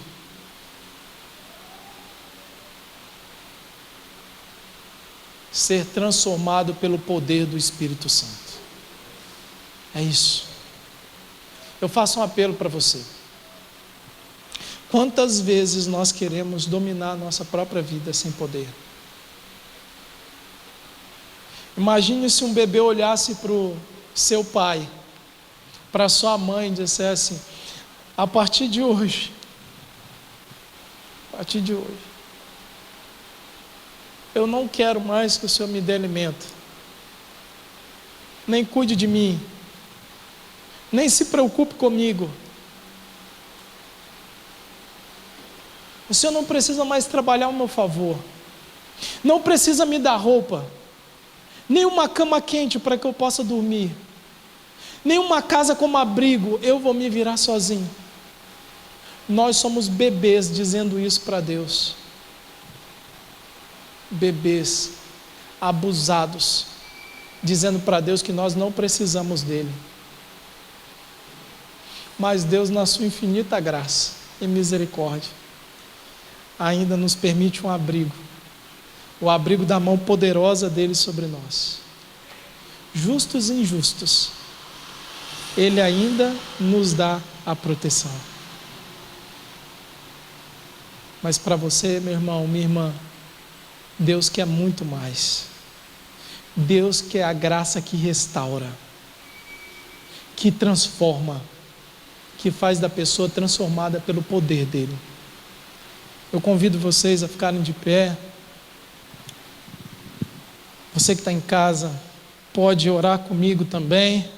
ser transformado pelo poder do Espírito Santo. É isso. Eu faço um apelo para você. Quantas vezes nós queremos dominar a nossa própria vida sem poder? Imagine se um bebê olhasse para o seu pai, para sua mãe, e dissesse: a partir de hoje, eu não quero mais que o Senhor me dê alimento, nem cuide de mim, nem se preocupe comigo. O Senhor não precisa mais trabalhar ao meu favor, não precisa me dar roupa, nem uma cama quente para que eu possa dormir, nem uma casa como abrigo, eu vou me virar sozinho. Nós somos bebês dizendo isso para Deus. Bebês abusados, dizendo para Deus que nós não precisamos dele. Mas Deus, na sua infinita graça e misericórdia, ainda nos permite um abrigo, o abrigo da mão poderosa dele sobre nós. Justos e injustos, ele ainda nos dá a proteção. Mas para você, meu irmão, minha irmã, Deus quer muito mais. Deus quer a graça que restaura, que transforma, que faz da pessoa transformada pelo poder dele. Eu convido vocês a ficarem de pé. Você que está em casa pode orar comigo também.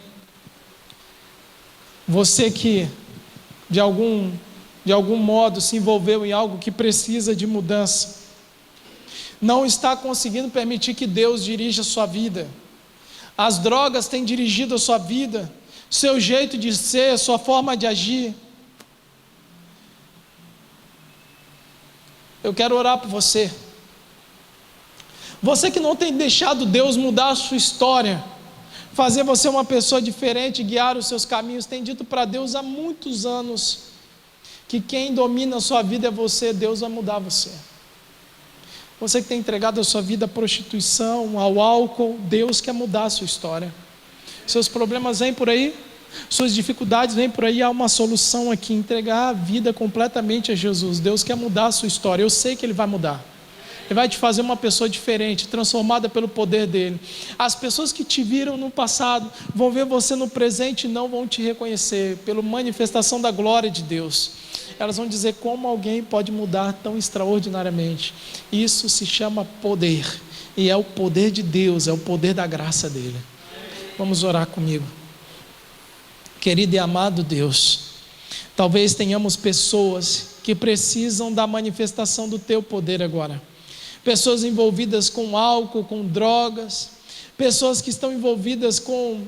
Você que de algum modo se envolveu em algo que precisa de mudança, não está conseguindo permitir que Deus dirija a sua vida. As drogas têm dirigido a sua vida, seu jeito de ser, sua forma de agir. Eu quero orar por você. Você que não tem deixado Deus mudar a sua história, fazer você uma pessoa diferente, guiar os seus caminhos, tem dito para Deus há muitos anos que quem domina a sua vida é você. Deus vai mudar você. Você que tem entregado a sua vida à prostituição, ao álcool, Deus quer mudar a sua história. Seus problemas vêm por aí, suas dificuldades vêm por aí, há uma solução aqui: entregar a vida completamente a Jesus. Deus quer mudar a sua história, eu sei que Ele vai mudar. Ele vai te fazer uma pessoa diferente, transformada pelo poder dEle. As pessoas que te viram no passado vão ver você no presente e não vão te reconhecer, pela manifestação da glória de Deus. Elas vão dizer: como alguém pode mudar tão extraordinariamente? Isso se chama poder, e é o poder de Deus, é o poder da graça dEle. Vamos orar comigo. Querido e amado Deus, talvez tenhamos pessoas que precisam da manifestação do Teu poder agora. Pessoas envolvidas com álcool, com drogas, pessoas que estão envolvidas com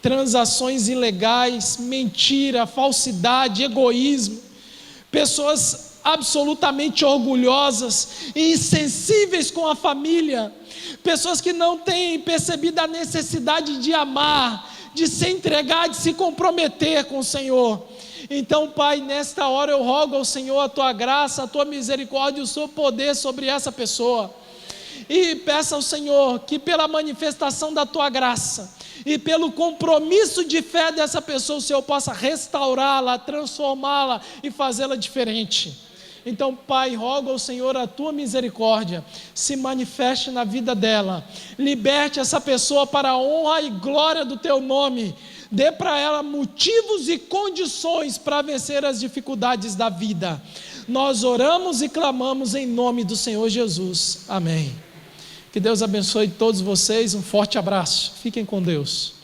transações ilegais, mentira, falsidade, egoísmo, pessoas absolutamente orgulhosas e insensíveis com a família, pessoas que não têm percebido a necessidade de amar, de se entregar, de se comprometer com o Senhor. Então, Pai, nesta hora eu rogo ao Senhor a Tua graça, a Tua misericórdia e o Seu poder sobre essa pessoa, e peço ao Senhor que pela manifestação da Tua graça e pelo compromisso de fé dessa pessoa, o Senhor possa restaurá-la, transformá-la e fazê-la diferente. Então, Pai, rogo ao Senhor a tua misericórdia, se manifeste na vida dela, liberte essa pessoa para a honra e glória do teu nome, dê para ela motivos e condições para vencer as dificuldades da vida. Nós oramos e clamamos em nome do Senhor Jesus, amém. Que Deus abençoe todos vocês, um forte abraço, fiquem com Deus.